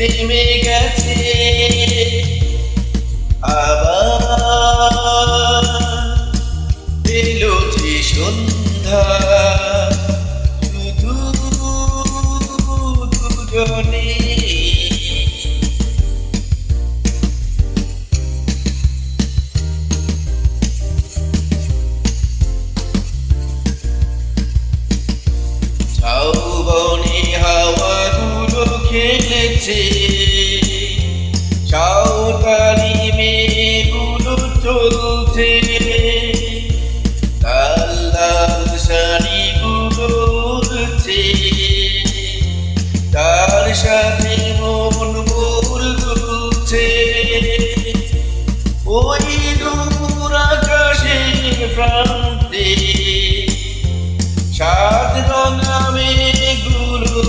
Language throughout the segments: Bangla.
থেমে গেছে আবার এলো যে সন্ধ্যা শুধু দুজনে ঝাউবনে হাওয়াগুলো খেলেছে সাঁওতালি মেয়েগুলো চলছে লাল লাল শাড়িগুলো উড়ছে তার সাথে মন ভুল দুলছে ওই দূর আকাশের প্রান্তে সাত রঙা মেঘগুলো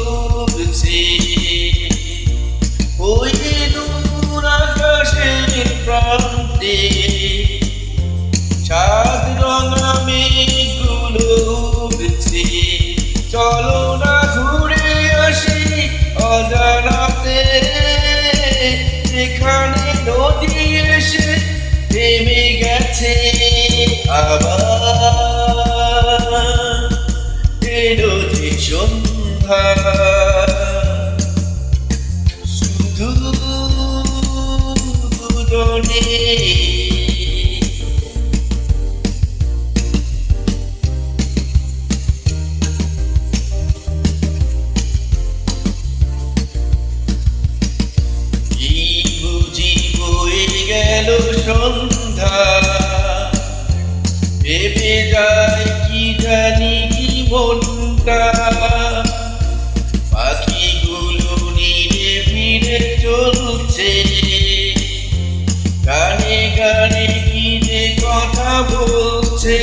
উড়ছে ওই দূর আকাশের প্রান্তে সাত রঙা মেঘগুলো উড়ছে চলো না ঘুরে আসি অজানাতে যেখানে নদী এসে থেমে গেছে আবার এলো যে সন্ধ্যা শুধু দুজনে গেল সন্ধ্যা ভেবে যায় কি জানি কি মনটা পাখিগুলো নিরে ফিরে চলছে গানে গানে কি যে কথা বলছে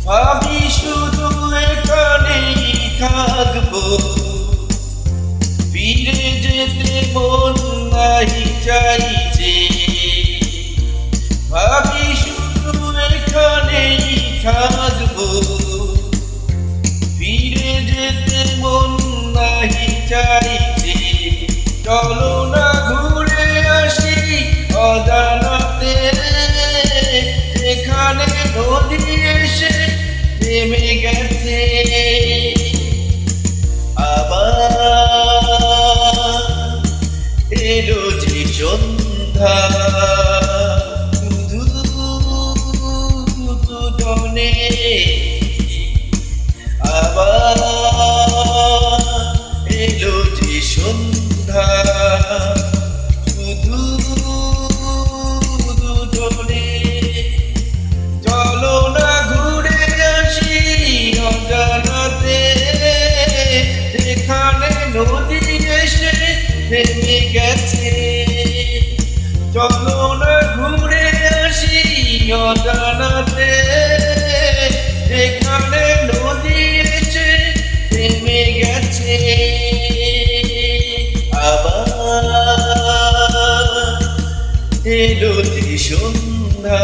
ভাবি শুধু এখানেই থাকবো ফিরে যেতে মন নাহি চাইছে ভাবি শুধু এখানেই থাকবো ফিরে যেতে মন নাহি চাইছে চলো না ঘুরে আসি অজানাতে এখানে নদী এসে থেমে গেছে আবার এলো যে সন্ধ্যা শুধু দুজনে আবার এলো যে সন্ধ্যা শুধু দুজনে চলো না ঘুরে আসি অজানাতে যেখানে নদী এসে থেমে গেছে চলো না ঘুরে আসি অজানাতে যেখানে নদী এসে থেমে গেছে আবার এলো যে সন্ধ্যা।